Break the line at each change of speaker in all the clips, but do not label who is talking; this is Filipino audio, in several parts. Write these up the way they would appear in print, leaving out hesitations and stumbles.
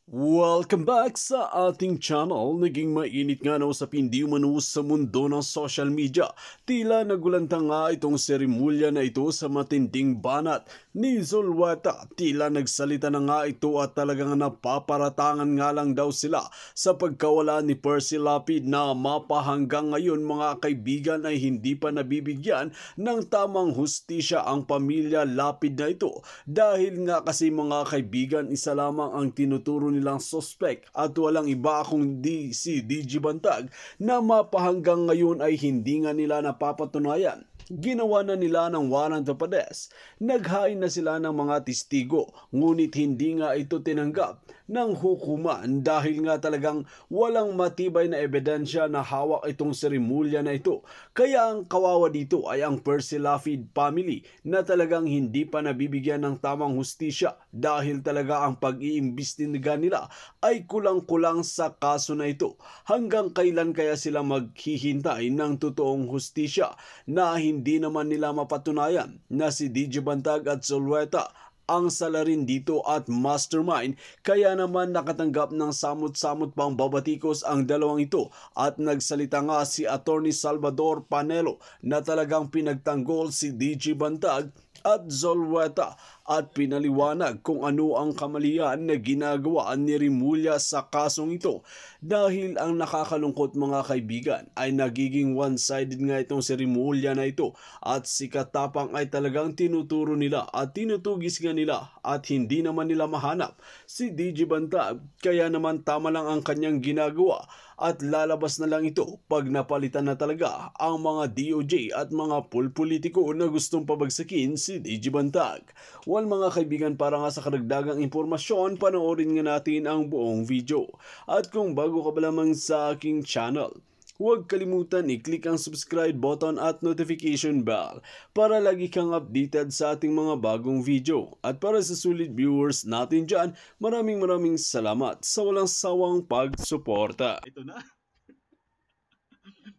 Welcome back sa ating channel. Naging mainit nga na usapin di umano sa mundo ng social media. Tila nagulanta nga itong seremolya na ito sa matinding banat ni Zulueta. Tila nagsalita na nga ito at talagang napaparatangan nga lang daw sila sa pagkawala ni Percy Lapid na mapahanggang ngayon mga kaibigan ay hindi pa nabibigyan ng tamang hustisya ang pamilya Lapid na ito. Dahil nga kasi mga kaibigan, isa lamang ang tinuturo nilang suspect at walang iba kundi si DG Bantag na mapahanggang ngayon ay hindi nga nila napapatunayan. Ginawa na nila ng warrant of arrest. Naghain na sila ng mga testigo, ngunit hindi nga ito tinanggap ng hukuman dahil nga talagang walang matibay na ebidensya na hawak itong seremolya na ito. Kaya ang kawawa dito ay ang Percy Lapid family na talagang hindi pa nabibigyan ng tamang hustisya dahil talaga ang pag-iimbestiga nila ay kulang-kulang sa kaso na ito. Hanggang kailan kaya sila maghihintay ng totoong hustisya na hindi naman nila mapatunayan na si DJ Bantag at Zulueta ang salarin dito at mastermind, kaya naman nakatanggap ng samot-samot pang babatikos ang dalawang ito at nagsalita nga si Attorney Salvador Panelo na talagang pinagtanggol si DJ Bantag at Zulueta at pinaliwanag kung ano ang kamalian na ginagawa ni Rimulya sa kasong ito. Dahil ang nakakalungkot mga kaibigan ay nagiging one-sided nga itong si Rimulya na ito at si Katapang ay talagang tinuturo nila at tinutugis nga nila at hindi naman nila mahanap si DJ Bantag, kaya naman tama lang ang kanyang ginagawa at lalabas na lang ito pag napalitan na talaga ang mga DOJ at mga politiko na gustong pabagsakin si DJ Bantag. Well mga kaibigan, para nga sa karagdagang impormasyon, panoorin nga natin ang buong video. At kung bago ka pa lamang sa aking channel, huwag kalimutan i-click ang subscribe button at notification bell para lagi kang updated sa ating mga bagong video. At para sa sulit viewers natin dyan, maraming salamat sa walang sawang pagsuporta.
Ito na.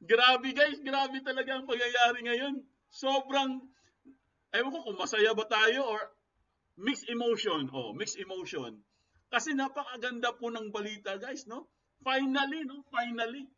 Grabe guys, grabe talaga ang pangyayari ngayon. Sobrang, ewan ko kung masaya ba tayo or mixed emotion. Oh, mixed emotion. Kasi napakaganda po ng balita guys, no? Finally, no? Finally.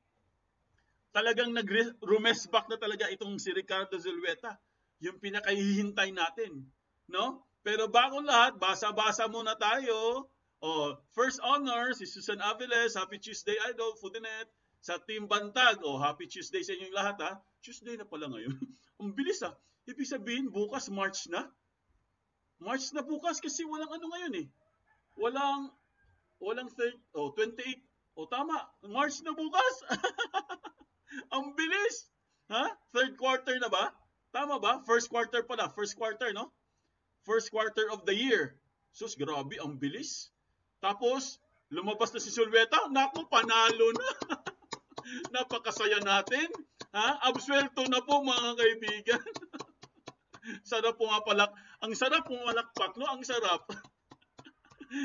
Talagang nag-rumesback na talaga itong si Ricardo Zulueta. Yung pinakahihintay natin, no? Pero bago lahat, basa-basa muna tayo. Oh, first honor si Susan Aviles, Happy Tuesday Idol, Foodinet, sa Team Bantag. Oh, Happy Tuesday sa inyong lahat ha. Tuesday na pala ngayon. Ang bilis ha. Ibig sabihin bukas March na. March na bukas kasi walang ano ngayon eh. Walang 28. Oh, tama. March na bukas. Ang bilis. Ha? Third quarter na ba? Tama ba? First quarter pala. First quarter, no? First quarter of the year. Sus, grabe, ang bilis. Tapos, lumabas na si Zulueta. Naku, panalo na. Napakasaya natin. Ha? Absuelto na po mga kaibigan. Sarap po nga palak. Ang sarap pumalakpak, no? Ang sarap.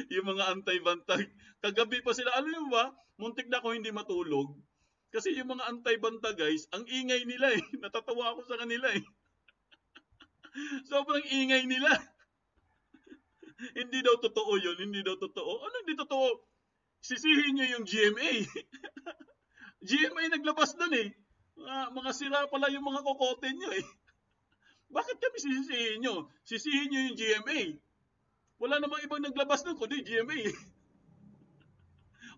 Yung mga antay-bantag. Kagabi pa sila, alam mo ba? Muntik na ako hindi matulog. Kasi yung mga antay-banta guys, ang ingay nila eh. Natatawa ako sa kanila eh. Sobrang ingay nila. Hindi daw totoo yun, hindi daw totoo. Ano hindi totoo? Sisihin nyo yung GMA. GMA naglabas dun eh. Mga sira pala yung mga kokote nyo eh. Bakit kami sisihin nyo? Sisihin nyo yung GMA. Wala namang ibang naglabas dun kundi GMA.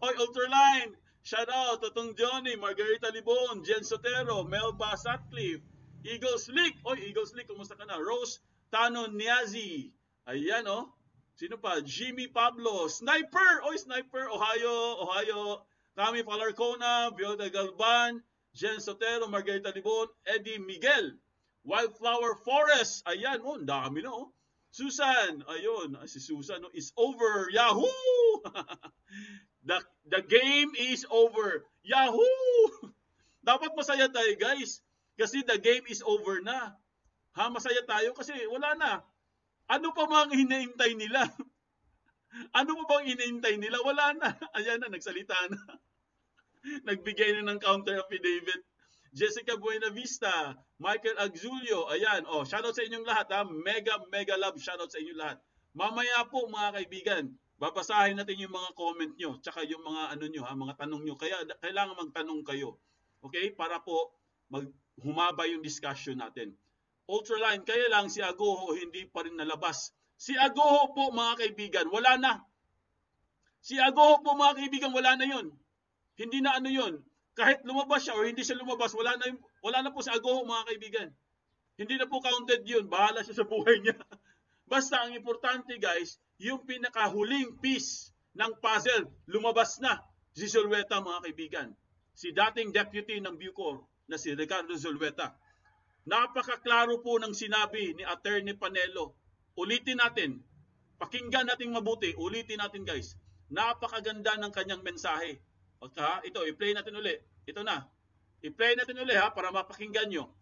Oy, Ultraline! Shout out, Totong Johnny, Margarita Libon, Jen Sotero, Melba Sutcliffe, Eagles League. Oy, Eagles League, kumusta ka na? Rose Tano Niazi. Ayan, oh. Sino pa? Jimmy Pablo. Sniper! Oy, Sniper. Ohio. Kami Falarcona, Viola Galban, Jen Sotero, Margarita Libon, Eddie Miguel. Wildflower Forest. Ayan, oh, dami na, oh. Susan. Ayun, si Susan, oh, is over. Yahoo! The game is over. Yahoo! Dapat masaya tayo guys. Kasi the game is over na. Ha, masaya tayo kasi wala na. Ano pa mga hinihintay nila? Ano pa bang hinihintay nila? Wala na. Ayan na, nagsalita na. Nagbigay na ng counter affidavit. Jessica Buenavista, Michael Agzulio, ayan. Oh, shoutout sa inyong lahat ha. Mega love shoutout sa inyong lahat. Mamaya po mga kaibigan, Babasahin natin yung mga comment nyo, tsaka yung mga ano nyo, mga tanong nyo. Kaya kailangan magtanong kayo. Okay? Para po humaba yung discussion natin. Ultraline, kaya lang si Agoho hindi pa rin nalabas. Si Agoho po mga kaibigan, wala na. Si Agoho po mga kaibigan, wala na yun. Hindi na ano yun. Kahit lumabas siya o hindi siya lumabas, wala na po si Agoho mga kaibigan. Hindi na po counted yun. Bahala siya sa buhay niya. Basta ang importante guys, yung pinakahuling piece ng puzzle, lumabas na si Zulueta mga kaibigan. Si dating deputy ng Bucor na si Ricardo Zulueta. Napakaklaro po ng sinabi ni Attorney Panelo. Ulitin natin. Pakinggan natin mabuti. Ulitin natin guys. Napakaganda ng kanyang mensahe. Ito, i-play natin uli. Ito na. I-play natin uli para mapakinggan nyo.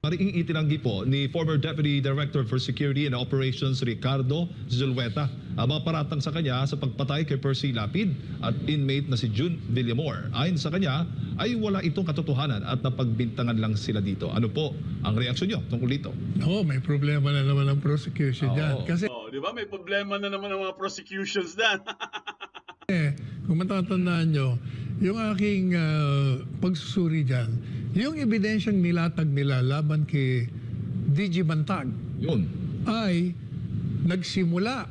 Mariing itinanggi po ni former Deputy Director for Security and Operations Ricardo Zulueta ang mga paratang sa kanya sa pagpatay kay Percy Lapid at inmate na si June Villamor. Ayon sa kanya ay wala itong katotohanan at napagbintangan lang sila dito. Ano po ang reaksyon nyo tungkol dito?
May problema na naman ang prosecution dyan. Kasi
di ba? May problema na naman ang mga prosecutions dyan.
kung matatandaan nyo, yung aking pagsusuri dyan, yung ebidensyang nilatag nila laban kay DG Bantag
Yun.
ay nagsimula.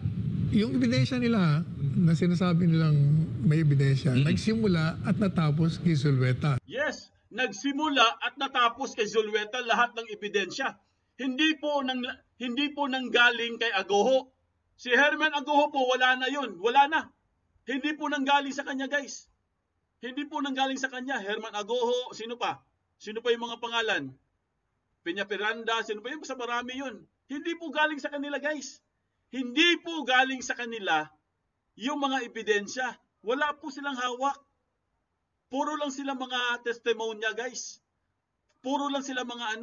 Yung ebidensya nila na sinasabi nilang may ebidensya, nagsimula at natapos kay Zulueta.
Yes, nagsimula at natapos kay Zulueta lahat ng ebidensya. Hindi po nanggaling kay Agoho. Si Herman Agoho po wala na 'yun, wala na. Hindi po nanggaling sa kanya, guys. Hindi po nanggaling sa kanya. Herman Agoho, sino pa? Sino pa yung mga pangalan? Peña Piranda, sino pa yung sa marami 'yun. Hindi po galing sa kanila, guys. Hindi po galing sa kanila yung mga ebidensya. Wala po silang hawak. Puro lang sila mga testimonya, guys. Puro lang sila mga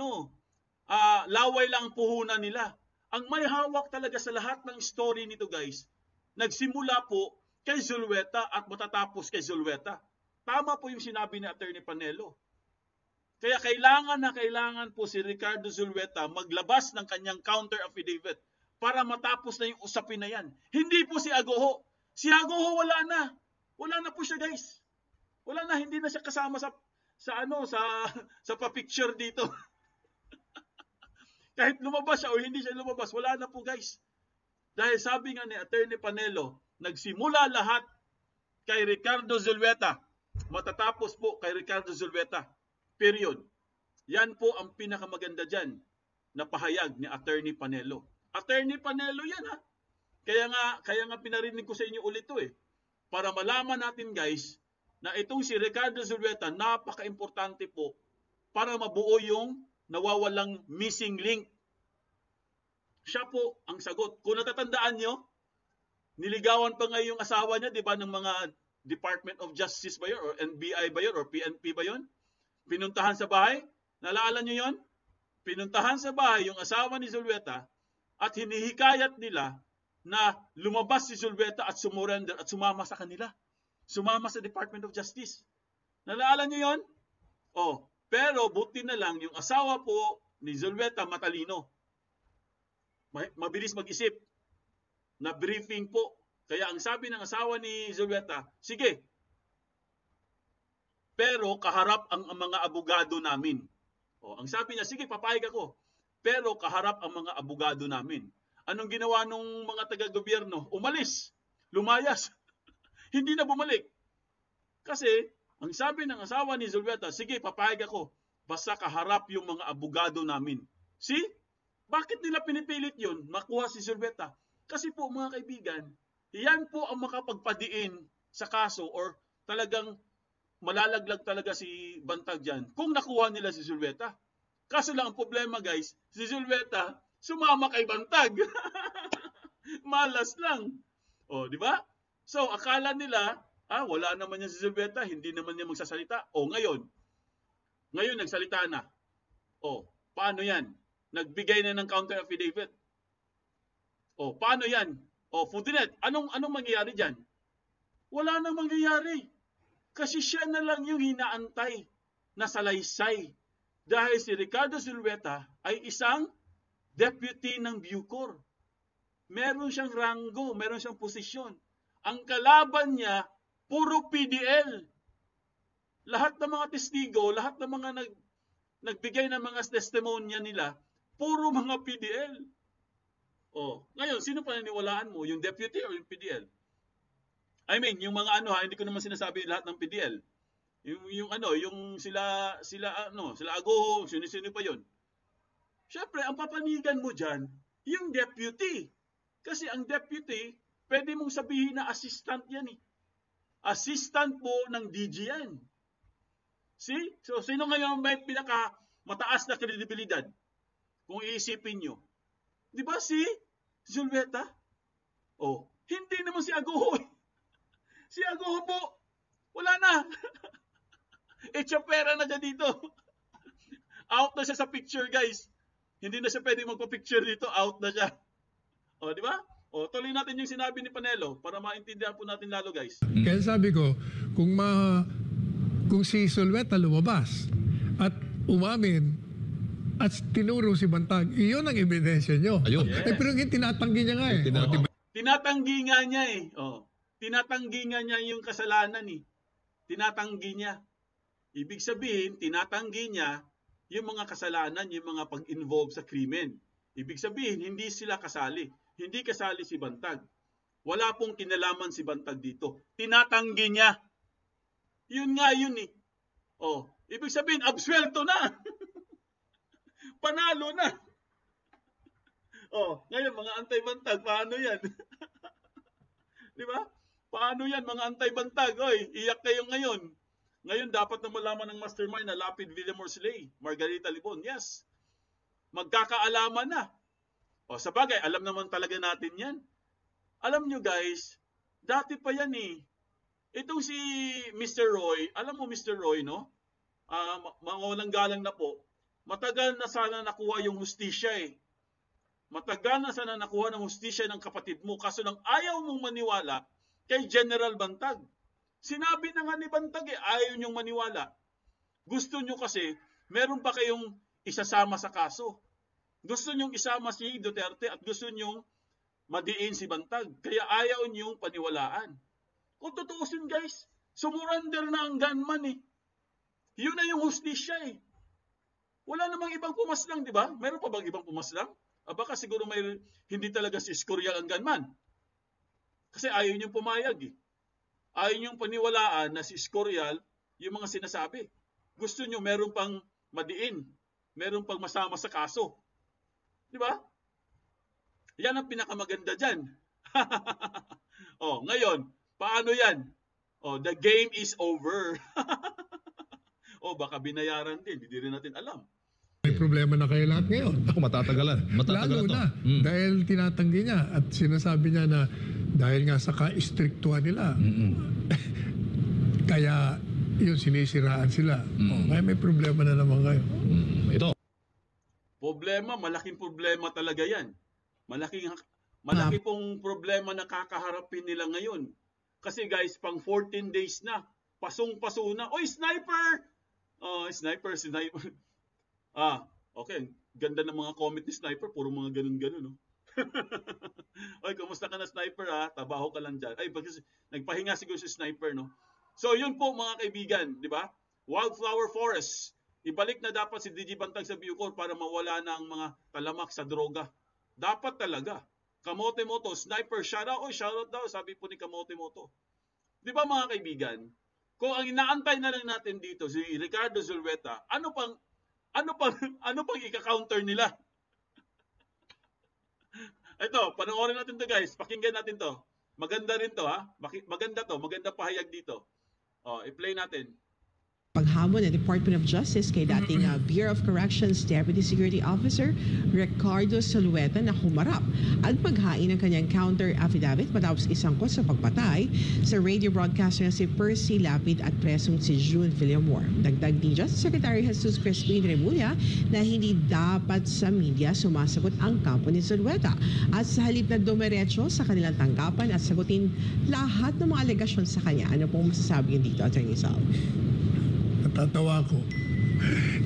laway lang ang puhunan nila. Ang may hawak talaga sa lahat ng story nito, guys, nagsimula po kay Zulueta at matatapos kay Zulueta. Tama po yung sinabi ni Attorney Panelo. Kaya kailangan po si Ricardo Zulueta maglabas ng kanyang counter affidavit para matapos na yung usapin na yan. Hindi po si Agoho. Si Agoho wala na. Wala na po siya, guys. Wala na, hindi na siya kasama sa pa-picture dito. Kahit lumabas siya o hindi siya lumabas, wala na po, guys. Dahil sabi nga ni Attorney Panelo, nagsimula lahat kay Ricardo Zulueta. Matatapos po kay Ricardo Zulueta. Period. Yan po ang pinakamaganda dyan na pahayag ni Attorney Panelo. Attorney Panelo yan, ha. Kaya nga pinarinig ko sa inyo ulit to para malaman natin, guys, na itong si Ricardo Zulueta napaka-importante po para mabuo yung nawawalang missing link. Siya po ang sagot. Kung natatandaan nyo, niligawan pa nga yung asawa niya, di ba, ng mga Department of Justice ba yun, or NBI ba yun, or PNP ba yun? Pinuntahan sa bahay. Naalala nyo yun? Pinuntahan sa bahay yung asawa ni Zulueta at hinihikayat nila na lumabas si Zulueta at sumurrender at sumama sa kanila. Sumama sa Department of Justice. Naalala nyo yun? Pero buti na lang yung asawa po ni Zulueta matalino. Mabilis mag-isip. Na briefing po. Kaya ang sabi ng asawa ni Zulueta, sige, pero kaharap ang mga abogado namin. Ang sabi niya, sige, papayag ako. Pero kaharap ang mga abogado namin. Anong ginawa nung mga taga-gobyerno? Umalis. Lumayas. Hindi na bumalik. Kasi, ang sabi ng asawa ni Zulueta, sige, papayag ako. Basta kaharap yung mga abogado namin. See? Bakit nila pinipilit yun? Makuha si Zulueta. Kasi po, mga kaibigan, yan po ang makapagpadiin sa kaso or talagang malalaglag talaga si Bantag dyan kung nakuha nila si Zulueta. Kaso lang ang problema, guys, si Zulueta sumama kay Bantag. Malas lang. Di ba? So, akala nila, wala naman niya si Zulueta, hindi naman niya magsasalita. Ngayon nagsalita na. Paano yan? Nagbigay na ng counter affidavit. Paano yan? Fudinet, anong mangyayari dyan? Wala nang mangyayari. Kasi siya na lang yung hinaantay na salaysay. Dahil si Ricardo Zulueta ay isang deputy ng Bucor. Meron siyang ranggo, meron siyang posisyon. ang kalaban niya, puro PDL. Lahat ng mga testigo, lahat ng mga nagbigay ng mga testimonya nila, puro mga PDL. Oh, ngayon, sino paniniwalaan mo? Yung deputy or yung PDL? I mean, yung mga hindi ko naman sinasabi lahat ng PDL. Yung sila Ago, sino pa yon. Siyempre, ang papanigan mo dyan, yung deputy. Kasi ang deputy, pwede mong sabihin na assistant yan eh. Assistant po ng DG yan. See? So, sino ngayon may pinaka mataas na kredibilidad? Kung iisipin nyo. Di ba si Zulweta? Oh, hindi naman si Agoho. Si Agoho po, wala na. Echapera na siya dito. Out na siya sa picture, guys. Hindi na siya pwede magpa-picture dito. Out na siya. O, di ba? O, tuloy natin yung sinabi ni Panelo para maintindihan po natin lalo, guys.
Kaya sabi ko, kung si Zulweta lumabas at umamin at tinuro si Bantag, iyon ang ebidensya nyo.
Ayun.
Eh, pero yung tinatanggi niya nga eh.
Tinatanggi nga niya eh. Oh. Tinatanggi nga niya yung kasalanan eh. Tinatanggi niya. Ibig sabihin, tinatanggi niya yung mga kasalanan, yung mga pag-involve sa krimen. Ibig sabihin, hindi sila kasali. Hindi kasali si Bantag. Wala pong kinalaman si Bantag dito. Tinatanggi niya. Yun nga yun eh. Oh, ibig sabihin, absuelto na. Panalo na. Oh, ngayon mga anti-Bantag, paano yan? Di ba? Paano yan mga anti-Bantag? Oy, iyak kayo ngayon. Ngayon dapat na malaman ng mastermind na Lapid Villamor Slay, Margarita Libon. Yes. Magkakaalaman na. O sa bagay, alam naman talaga natin yan. Alam nyo guys, dati pa yan eh. Itong si Mr. Roy, alam mo Mr. Roy, no? Mangulang galang na po. Matagal na sana nakuha yung hustisya eh. Matagal na sana nakuha ng hustisya ng kapatid mo. Kaso nang ayaw mong maniwala kay General Bantag. Sinabi na nga ni Bantag eh, ayaw niyong maniwala. Gusto niyo kasi, meron pa kayong isasama sa kaso. Gusto niyong isama si Duterte at gusto niyong madiin si Bantag. Kaya ayaw niyong paniwalaan. Kung tutuusin guys, sumurrender na ang gunman eh. Yun na yung hustisya eh. Wala namang ibang pumaslang, di ba? Meron pa bang ibang pumaslang? Baka siguro may hindi talaga si Escorial ang gunman. Kasi ayaw niyong pumayag eh. Ayaw niyong paniwalaan na si Escorial yung mga sinasabi. Gusto niyo meron pang madiin. Meron pang masama sa kaso. Di ba? Yan ang pinakamaganda dyan. Ngayon, paano yan? The game is over. Baka binayaran din. Hindi rin natin alam.
May problema na kayo lahat ngayon.
Ako matatagalan.
Lalo
to.
na. Dahil tinatanggi niya at sinasabi niya na dahil nga sa ka-istriktuhan nila. Kaya yun, sinisiraan sila. Kaya may problema na naman kayo.
Ito.
Problema, malaking problema talaga yan. Malaki pong problema na kakaharapin nila ngayon. Kasi guys, pang 14 days na. Pasong-paso na. Oy, sniper! Sniper. Okay. Ganda ng mga comment ni Sniper. Puro mga ganun-ganun, no? Oy, kumusta ka na, Sniper, ha? Tabaho ka lang dyan. Ay, nagpahinga siguro si Sniper, no? So, yun po, mga kaibigan, di ba? Wildflower Forest. Ibalik na dapat si DG Bantag sa Bucor para mawala na ang mga talamak sa droga. Dapat talaga. Kamote Moto, Sniper, shoutout. Oy, shoutout daw, sabi po ni Kamote Moto. Di ba, mga kaibigan? Kung ang inaantay na lang natin dito, si Ricardo Zulweta, ano pang ika-counter nila? Ito, panoorin natin to guys. Pakinggan natin to. Maganda rin to ha. Maganda to. Maganda pahayag dito. I-play natin.
Paghamon ng Department of Justice kay dating Bureau of Corrections Deputy Security Officer Ricardo Zulweta na humarap at maghain ng kanyang counter affidavit matapos isangkot sa pagpatay sa radio broadcaster na si Percy Lapid at presong si June Villamor. Dagdag ni Justice Secretary Jesus Crispin Remulla na hindi dapat sa media sumasagot ang kampo ni Zulweta at sa halip na dumiretso sa kanilang tanggapan at sagutin lahat ng mga alegasyon sa kanya. Ano pong masasabi niyo dito, Atty. Sal?
Natatawa ko.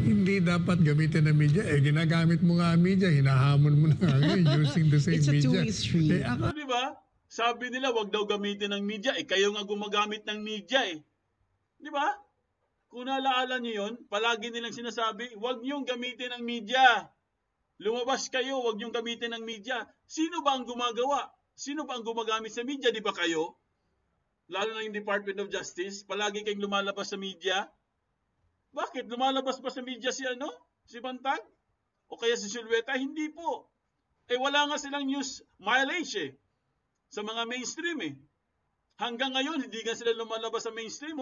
Hindi dapat gamitin ng media. Ginagamit mo nga ang media, hinahamon mo na nga ngayon using the same
It's a
media.
two-way street.
Di ba? Sabi nila, wag daw gamitin ng media. Kayo nga gumagamit ng media eh. Di ba? Kung naalala niyo yun, palagi nilang sinasabi, wag niyong gamitin ng media. Lumabas kayo, wag niyong gamitin ng media. Sino ba ang gumagawa? Sino ba ang gumagamit sa media? Di ba kayo? Lalo na yung Department of Justice, palagi kayong lumalabas sa media. Bakit? Lumalabas ba sa media si Si Bantag? O kaya si Zulweta? Hindi po. Wala nga silang news mileage sa mga mainstream Hanggang ngayon, hindi nga sila lumalabas sa mainstream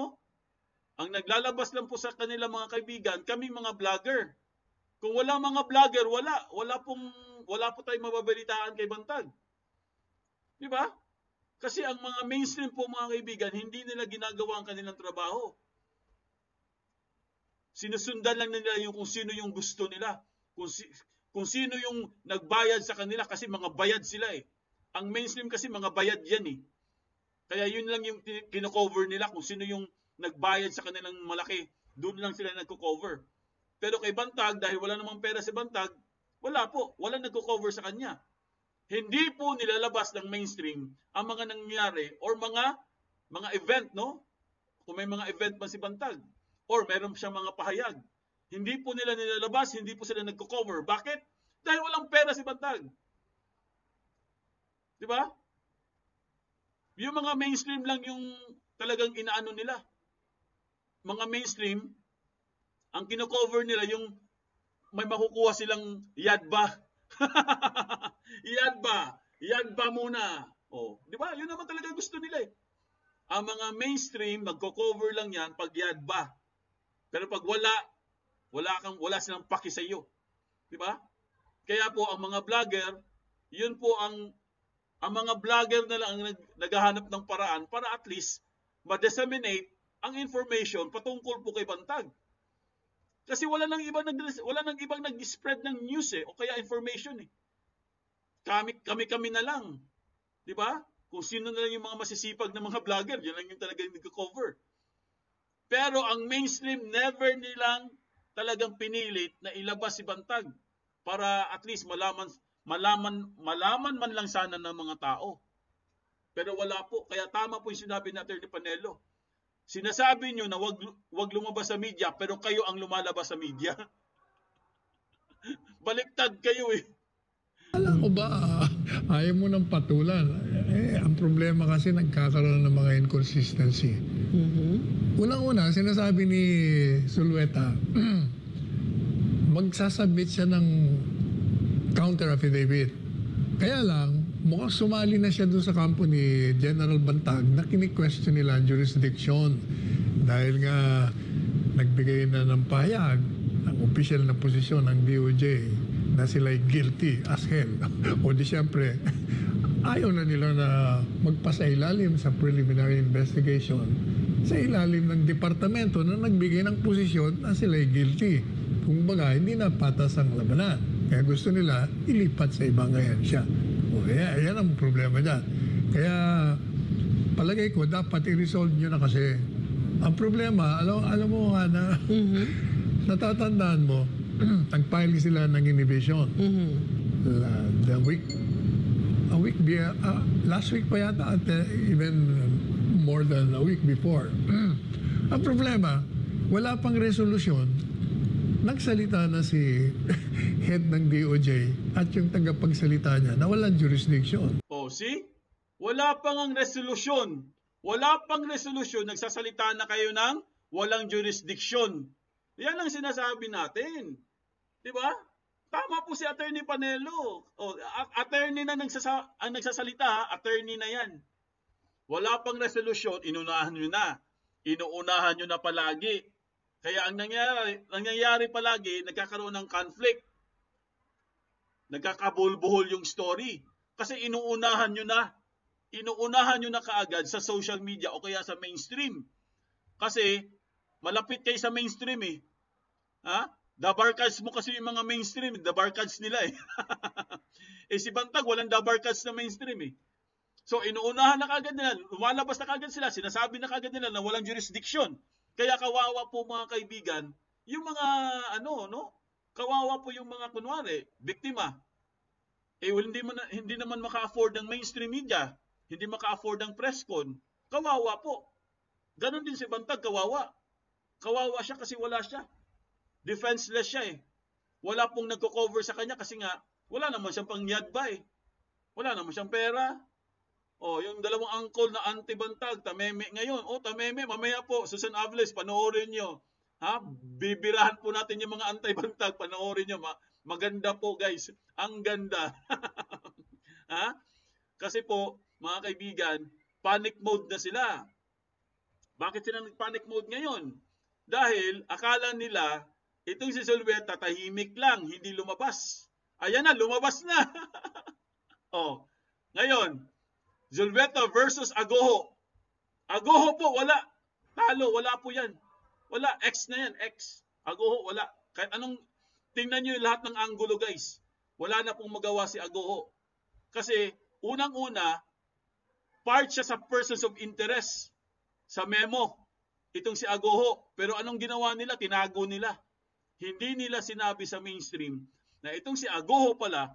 Ang naglalabas lang po sa kanila mga kaibigan, kami mga vlogger. Kung wala mga vlogger, wala po tayong mababalitaan kay Bantag. Di ba? Kasi ang mga mainstream po mga kaibigan, hindi nila ginagawa ang kanilang trabaho. Sinusundan lang nila yung kung sino yung gusto nila. Kung sino yung nagbayad sa kanila kasi mga bayad sila Ang mainstream kasi mga bayad yan Kaya yun lang yung kino-cover nila kung sino yung nagbayad sa kanilang malaki. Doon lang sila nagko-cover. Pero kay Bantag, dahil wala namang pera si Bantag, wala nagko-cover sa kanya. Hindi po nilalabas ng mainstream ang mga nangyari or mga event, Kung may mga event man si Bantag or meron siyang mga pahayag. Hindi po nila nilalabas, hindi po sila nagko-cover. Bakit? Dahil walang pera si Bantag. Di ba? Yung mga mainstream lang yung talagang inaano nila. Mga mainstream, ang kino-cover nila yung may makukuha silang yadba. Yadba muna. Di ba? Yun naman talaga gusto nila Ang mga mainstream, magko-cover lang yan pag yadba. Pero pag wala silang paki sa iyo. Di ba? Kaya po ang mga vlogger, yun po ang mga vlogger na lang ang naghahanap ng paraan para at least ma-disseminate ang information patungkol po kay Bantag. Kasi wala nang ibang nag-spread ng news o kaya information Kami na lang. 'Di ba? Kung sino na lang yung mga masisipag na mga vlogger, yun lang yung talagang nagko-cover. Pero ang mainstream never nilang talagang pinilit na ilabas si Bantag para at least malaman man lang sana ng mga tao. Pero wala po. Kaya tama po yung sinabi ni Atty. Panelo. Sinasabi nyo na wag lumabas sa media, pero kayo ang lumalabas sa media. Baliktad kayo
Alam mo ba, ayaw mo ng patulan. Ang problema kasi nagkakaroon ng mga inconsistency. Unang-una, sinasabi ni Zulweta, magsasubmit siya ng counter affidavit. Kaya lang, mukhang sumali na siya doon sa kampo ni General Bantag na kini-question nila ang jurisdiction dahil nga nagbigay na ng pahayag ang opisyal na posisyon ng DOJ na sila'y guilty as hell. O di siyempre, ayaw na nila na magpasailalim sa preliminary investigation sa ilalim ng departamento na nagbigay ng posisyon na sila'y guilty. Kung baga, hindi na patas ang labanan. Kaya gusto nila ilipat sa ibang ahensya. O kaya, yan ang problema dyan. Kaya, palagay ko, dapat i-resolve nyo na kasi. Ang problema, alam mo nga na, natatandaan mo, nag-file sila ng inhibition. Last week pa yata, at even more than a week before. Ang problema, wala pang resolusyon. Nagsalita na si head ng DOJ at yung tagapagsalita niya na walang jurisdiction.
See? Wala pang ang resolusyon. Wala pang resolusyon. Nagsasalita na kayo ng walang jurisdiction. Yan ang sinasabi natin. Di ba? Tama po si Atty. Panelo. Attorney na ang nagsasalita, attorney na yan. Wala pang resolusyon, inuunahan nyo na palagi. Kaya ang nangyayari palagi, nagkakaroon ng conflict. Nagkakabulbuhol yung story. Kasi inuunahan nyo na kaagad sa social media o kaya sa mainstream. Kasi malapit kayo sa mainstream Dabarkads mo kasi yung mga mainstream, dabarkads nila si Bantag, walang dabarkads na mainstream So inuunahan na kaagad nila, lumalabas na kaagad sila, sinasabi na kaagad nila na walang jurisdiction. Kaya kawawa po mga kaibigan, yung mga kawawa po yung mga kunwari, biktima. Hindi naman maka-afford ng mainstream media. hindi maka-afford ng press con, kawawa po. Ganon din si Bantag, kawawa. Kawawa siya kasi wala siya. Defenseless siya eh. Wala pong nagko-cover sa kanya kasi nga, wala naman siyang pangyadba eh. Wala naman siyang pera. Oh, yung dalawang uncle na anti-Bantag, Tameme ngayon. Oh, Tameme, mamaya po, Susan Aviles, panoorin nyo. Ha? Bibirahan po natin yung mga anti-Bantag, panoorin nyo. Maganda po guys. Ang ganda. Ha? Kasi po, mga kaibigan, panic mode na sila. Bakit sila nag-panic mode ngayon? Dahil akala nila, itong si Zulueta tahimik lang, hindi lumabas. Ayan na, lumabas na. Oh, ngayon, Zulueta versus Agoho. Agoho po, wala. Talo, wala po yan. Wala, X na yan, X. Agoho, wala. Kahit anong, tingnan nyo yung lahat ng anggulo guys. Wala na pong magawa si Agoho. Kasi, unang-una, part siya sa persons of interest. Sa memo, itong si Agoho. Pero anong ginawa nila? Tinago nila. Hindi nila sinabi sa mainstream na itong si Agoho pala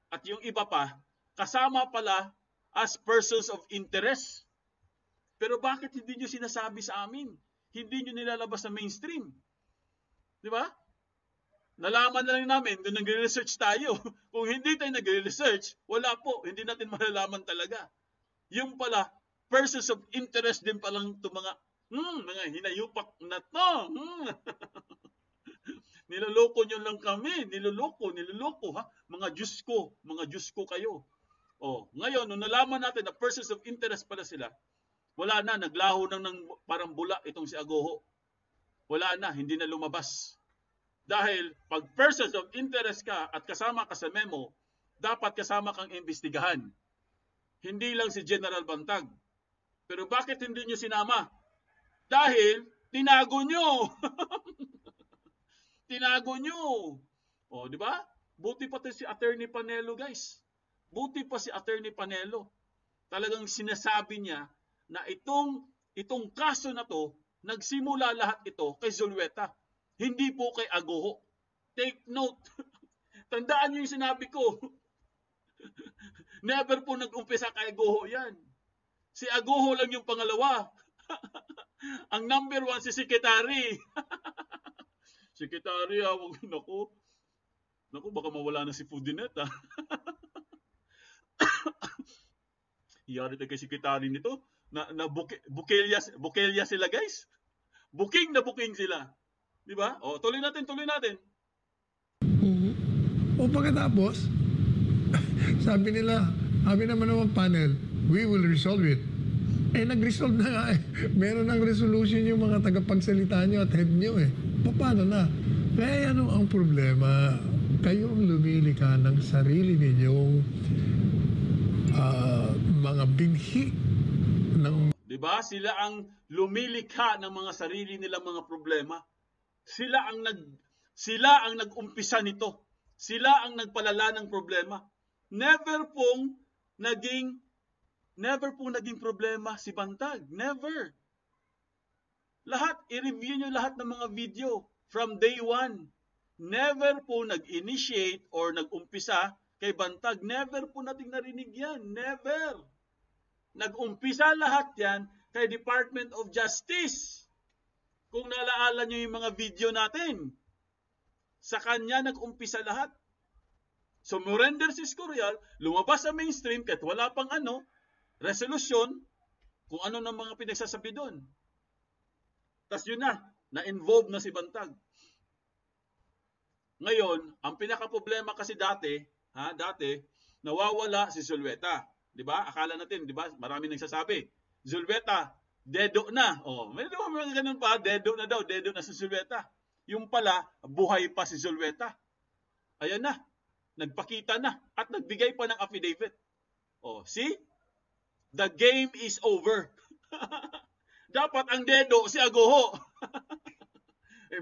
at yung iba pa, kasama pala as persons of interest. Pero bakit hindi nyo sinasabi sa amin? Hindi nyo nilalabas sa mainstream. Di ba? Nalaman na lang namin doon nagre-research tayo. Kung hindi tayo nagre-research, wala po. Hindi natin malalaman talaga. Yung pala, persons of interest din palang ito mga hinayupak na to. Niloloko nyo lang kami. Niloloko ha. Mga Diyos ko kayo. Oh, ngayon, nung nalaman natin na persons of interest pala sila, wala na, naglaho ng parang bula itong si Agoho. Wala na, hindi na lumabas. Dahil pag persons of interest ka at kasama ka sa memo, dapat kasama kang imbestigahan. Hindi lang si General Bantag. Pero bakit hindi nyo sinama? Dahil tinago nyo. Tinago nyo. O, di ba? Buti pa si Attorney Panelo, guys. Buti pa si Attorney Panelo. Talagang sinasabi niya na itong kaso na to, nagsimula lahat ito kay Zulueta. Hindi po kay Agoho. Take note. Tandaan niyo yung sinabi ko. Never po nag-umpisa kay Agoho yan. Si Agoho lang yung pangalawa. Ang number 1 si Secretary. Secretary, naku, baka mawala na si Fudinet, ha. Iyari tayo kay Secretary nito. Bukelya sila, guys. Booking na booking sila. Di ba? O, tuloy natin.
O pagkatapos, sabi naman ng panel, we will resolve it. Nag-resolve na nga eh. Meron ng resolution yung mga tagapagsalita nyo at head nyo eh. Paano na? Kaya ano ang problema? Kayong lumili ka ng sarili ninyong mga binhi ng...
Diba? Sila ang lumilikha ng mga sarili nilang mga problema. Sila ang nag-umpisa nito. Sila ang nagpalala ng problema. Never pong naging problema si Bantag. Never. I-review nyo lahat ng mga video from day one. Never po nag-initiate or nag-umpisa kay Bantag. Never po nating narinig yan. Never. Nag-umpisa lahat yan kay Department of Justice. Kung nalaala nyo yung mga video natin, sa kanya nag-umpisa lahat. So, Morender Siscorial, lumabas sa mainstream kahit wala pang resolusyon kung ano ng mga pinagsasabi doon. Tapos yun na-involve na si Bantag. Ngayon, ang pinaka-problema kasi dati, nawawala si Zulueta. 'Di ba? Akala natin, 'di ba? Marami nagsasabi, Zulueta, dedo na. Oh, may mga ganun pa, dedo na si Zulueta. Yung pala, buhay pa si Zulueta. Ayan na, nagpakita na at nagbigay pa ng affidavit. Oh, see? The game is over. Dapat ang dedo si Agoho.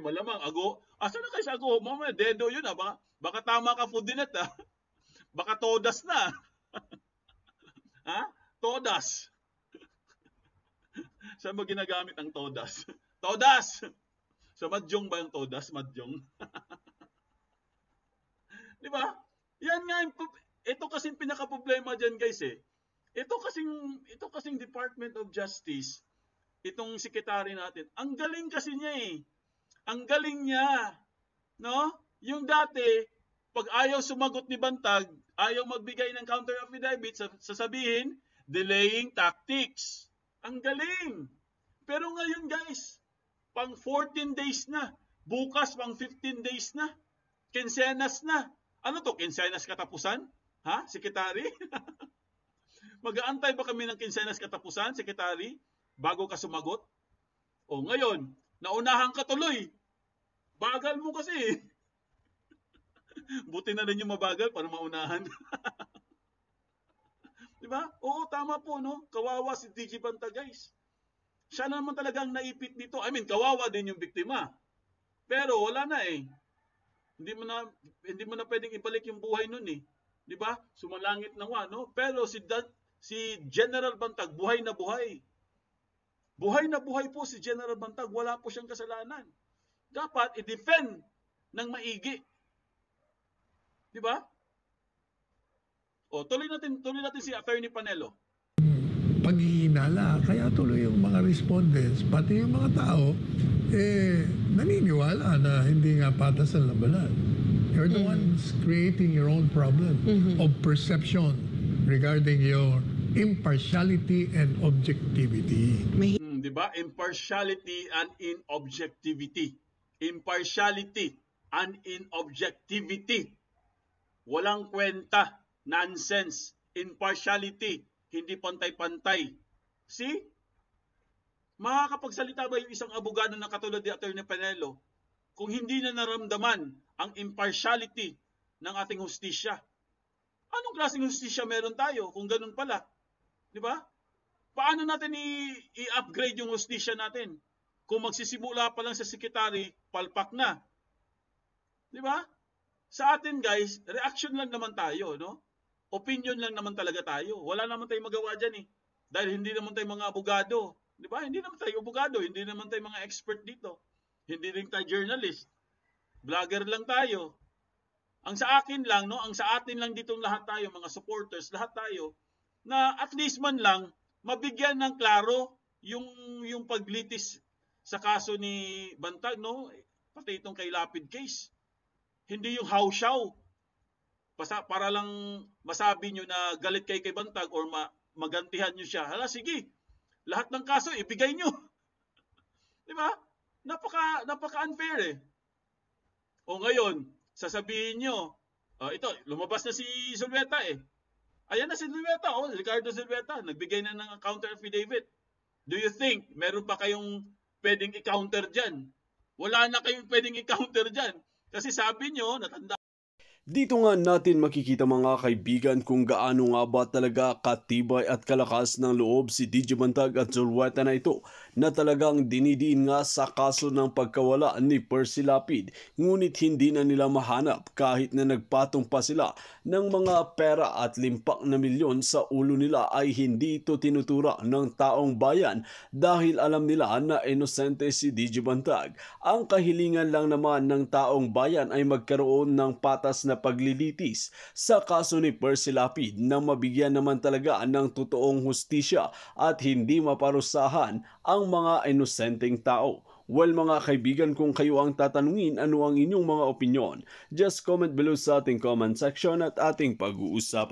Malamang Agoho. Asa na kayo sa Agoho? Mamaya, dedo yun Baka tama ka, Fudinet Baka todas na. Ha? Todas. Saan mo ginagamit ang todas? Todas! Sa Madyong ba yung todas? Madyong? Di ba? Yan nga, ito kasi pinaka-problema dyan guys eh. Ito kasing Department of Justice, itong sekretary natin, ang galing kasi niya eh. Ang galing niya. No? Yung dati, pag ayaw sumagot ni Bantag, ayaw magbigay ng counter affidavit, sasabihin, delaying tactics. Ang galing. Pero ngayon guys, pang 14 days na. Bukas pang 15 days na. Kinsenas na. Ano to? Kinsenas katapusan? Ha? Sekretary? Mag-aantay ba kami ng kinsenas katapusan, sekretary, bago ka sumagot? O ngayon, naunahan ka tuloy. Bagal mo kasi. Buti na rin yung mabagal para maunahan. Diba? Oo, tama po, no? Kawawa si DG Bantag, guys. Siya naman talagang naipit dito. I mean, kawawa din yung biktima. Pero wala na eh. Hindi mo na pwedeng ibalik yung buhay nun eh. Di ba? Sumalangit na nga, no? Pero si General Bantag, buhay na buhay. Buhay na buhay po si General Bantag. Wala po siyang kasalanan. Dapat i-defend ng maigi. Di ba? O, tuloy natin si Attorney Panelo.
Paghihinala, kaya tuloy yung mga respondents, pati yung mga tao, naniniwala na hindi nga patas ang labanan. You're the ones creating your own problem of perception regarding your impartiality and objectivity.
Di ba? Impartiality and inobjectivity. Impartiality and inobjectivity. Walang kwenta. Nonsense. Impartiality. Hindi pantay-pantay. See? Makakapagsalita ba yung isang abogado na katulad ni Atty. Panelo kung hindi na naramdaman ang impartiality ng ating hustisya? Anong klaseng hustisya meron tayo kung ganun pala? Di ba? Paano natin i-upgrade yung hustisya natin? Kung magsisimula pa lang sa sekretary, palpak na. Di ba? Sa atin guys, reaction lang naman tayo, no? Opinion lang naman talaga tayo. Wala naman tayong magawa dyan eh. Dahil hindi naman tayo mga abogado. Di ba? Hindi naman tayo abogado. Hindi naman tayo mga expert dito. Hindi rin tayo journalist. Vlogger lang tayo. Ang sa akin lang, no? Ang sa atin lang ditong lahat tayo, mga supporters, lahat tayo, na at least man lang, mabigyan ng klaro yung paglitis sa kaso ni Bantag, no? Pati itong kay Lapid case. Hindi yung hawsyaw. Para lang masabi nyo na galit kayo kay Bantag or magantihan nyo siya. Hala, sige. Lahat ng kaso, ibigay nyo. Di ba? Napaka-unfair eh. O ngayon, sasabihin nyo, ito, lumabas na si Zulueta eh. Ayan na si Zulueta, Ricardo Zulueta, nagbigay na ng counter affidavit. Do you think meron pa kayong pwedeng i-counter dyan? Wala na kayong pwedeng i-counter dyan. Kasi sabi nyo, natanda.
Dito nga natin makikita mga kaibigan kung gaano nga ba talaga katibay at kalakas ng loob si DG Bantag at Zulueta na ito na talagang dinidiin nga sa kaso ng pagkawala ni Percy Lapid, ngunit hindi na nila mahanap kahit na nagpatong pa sila ng mga pera at limpak na milyon sa ulo nila ay hindi ito tinutura ng taong bayan dahil alam nila na inosente si DG Bantag. Ang kahilingan lang naman ng taong bayan ay magkaroon ng patas na paglilitis sa kaso ni Percy Lapid na mabigyan naman talaga ng totoong hustisya at hindi maparusahan ang mga inosenteng tao. Well mga kaibigan, kung kayo ang tatanungin ano ang inyong mga opinyon, just comment below sa ating comment section at ating pag-uusapan.